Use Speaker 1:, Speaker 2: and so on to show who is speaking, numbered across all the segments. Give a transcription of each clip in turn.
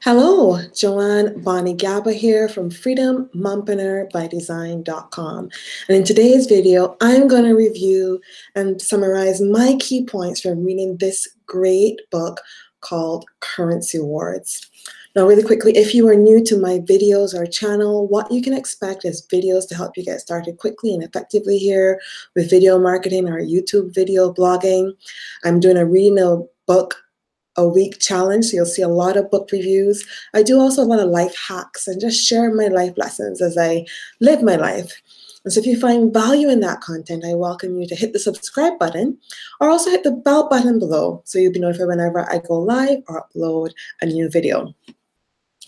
Speaker 1: Hello, Joanne Bonnie Gaba here from freedommompreneur-by-design.com. And in today's video, I'm going to review and summarize my key points from reading this great book called Currency Wars. Now, really quickly, if you are new to my videos or channel, what you can expect is videos to help you get started quickly and effectively here with video marketing or YouTube video blogging. I'm doing a reading a book a week challenge, so you'll see a lot of book reviews. I do also a lot of life hacks and just share my life lessons as I live my life. And so if you find value in that content, I welcome you to hit the subscribe button or also hit the bell button below so you'll be notified whenever I go live or upload a new video.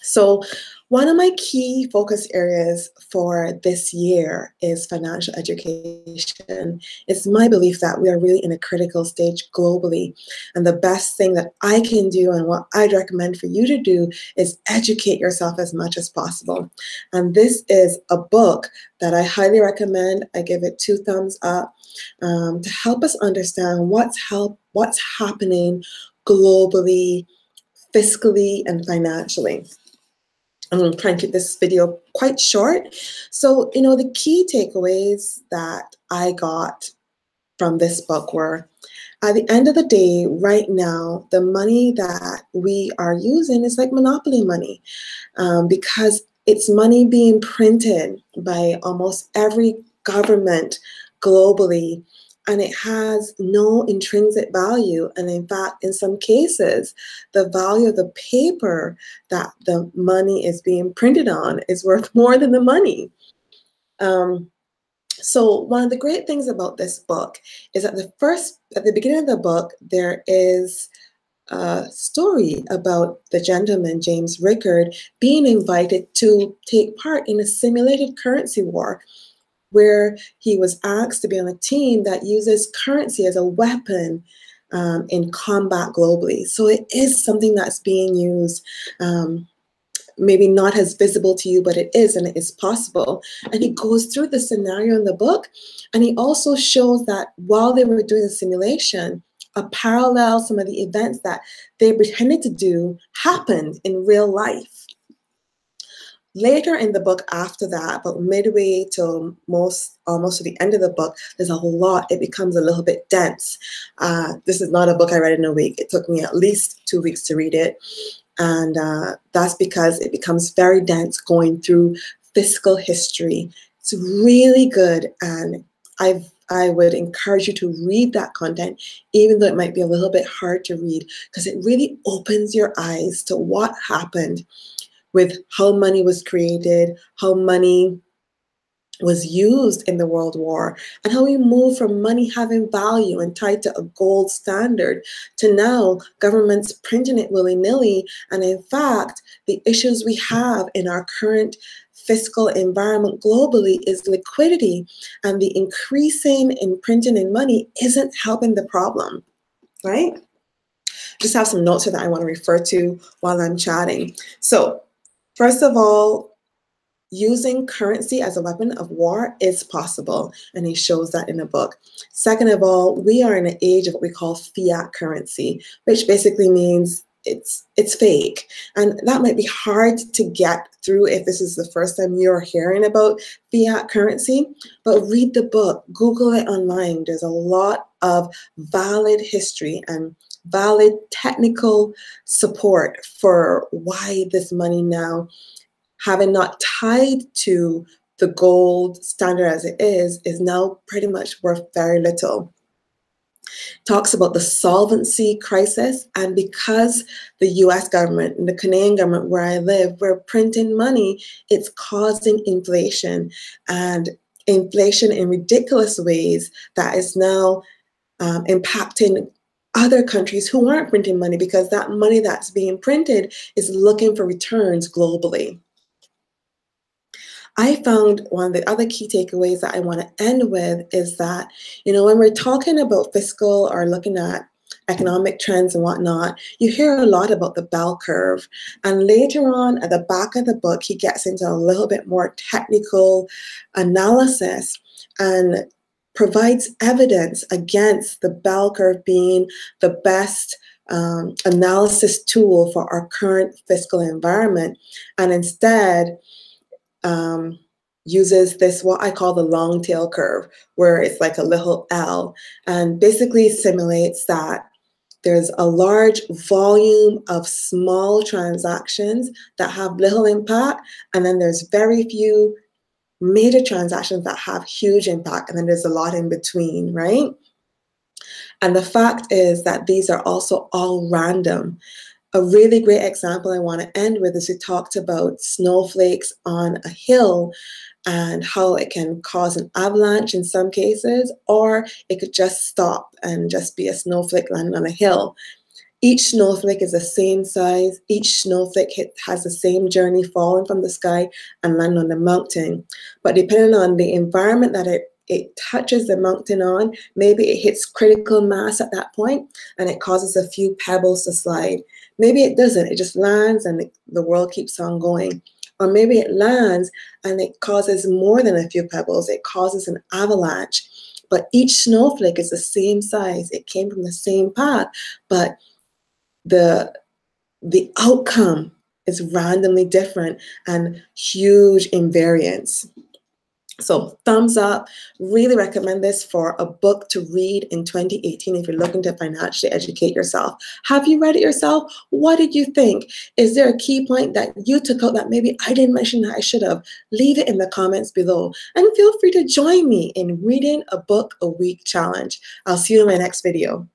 Speaker 1: So one of my key focus areas for this year is financial education. It's my belief that we are really in a critical stage globally. And the best thing that I can do and what I'd recommend for you to do is educate yourself as much as possible. And this is a book that I highly recommend. I give it 2 thumbs up to help us understand what's happening globally, fiscally, and financially. I'm going to try and keep this video quite short. So, the key takeaways that I got from this book were, at the end of the day, right now, the money that we are using is like monopoly money because it's money being printed by almost every government globally, and it has no intrinsic value. And in fact, in some cases, the value of the paper that the money is being printed on is worth more than the money. So one of the great things about this book is that at the beginning of the book, there is a story about the gentleman, James Rickards, being invited to take part in a simulated currency war, where he was asked to be on a team that uses currency as a weapon in combat globally. So it is something that's being used, maybe not as visible to you, but it is, and it is possible. And he goes through the scenario in the book, and he also shows that while they were doing the simulation, a parallel, some of the events that they pretended to do happened in real life. Later in the book after that, but midway to almost to the end of the book, there's a lot. It becomes a little bit dense. This is not a book I read in a week. It took me at least 2 weeks to read it. And that's because it becomes very dense going through fiscal history. It's really good. And I would encourage you to read that content, even though it might be a little bit hard to read, because it really opens your eyes to what happened with how money was created, how money was used in the World War, and how we moved from money having value and tied to a gold standard to now governments printing it willy-nilly. And in fact, the issues we have in our current fiscal environment globally is liquidity, and the increasing in printing in money isn't helping the problem, right? Just have some notes here that I want to refer to while I'm chatting. So, first of all, using currency as a weapon of war is possible, and he shows that in the book. Second of all, we are in an age of what we call fiat currency, which basically means it's fake. And that might be hard to get through if this is the first time you're hearing about fiat currency, but read the book, Google it online. There's a lot of valid history and valid technical support for why this money now, having not tied to the gold standard as it is now pretty much worth very little. Talks about the solvency crisis, and because the US government and the Canadian government where I live, we're printing money, it's causing inflation, and inflation in ridiculous ways that is now impacting other countries who aren't printing money, because that money that's being printed is looking for returns globally. I found one of the other key takeaways that I want to end with is that, when we're talking about fiscal or looking at economic trends and whatnot, you hear a lot about the bell curve. And later on at the back of the book, he gets into a little bit more technical analysis and provides evidence against the bell curve being the best analysis tool for our current fiscal environment, and instead uses this, what I call the long tail curve, where it's like a little L, and basically simulates that there's a large volume of small transactions that have little impact, and then there's very few major transactions that have huge impact, and then there's a lot in between, right? And the fact is that these are also all random. A really great example I want to end with is we talked about snowflakes on a hill and how it can cause an avalanche in some cases, or it could just stop and just be a snowflake landing on a hill. Each snowflake is the same size. Each snowflake has the same journey falling from the sky and land on the mountain. But depending on the environment that it touches the mountain on, maybe it hits critical mass at that point and it causes a few pebbles to slide. Maybe it doesn't, it just lands and the world keeps on going. Or maybe it lands and it causes more than a few pebbles, it causes an avalanche. But each snowflake is the same size, it came from the same path, but the outcome is randomly different and huge invariance. So thumbs up, really recommend this for a book to read in 2018 if you're looking to financially educate yourself. Have you read it yourself? What did you think? Is there a key point that you took out that maybe I didn't mention that I should have? Leave it in the comments below and feel free to join me in reading a book a week challenge. I'll see you in my next video.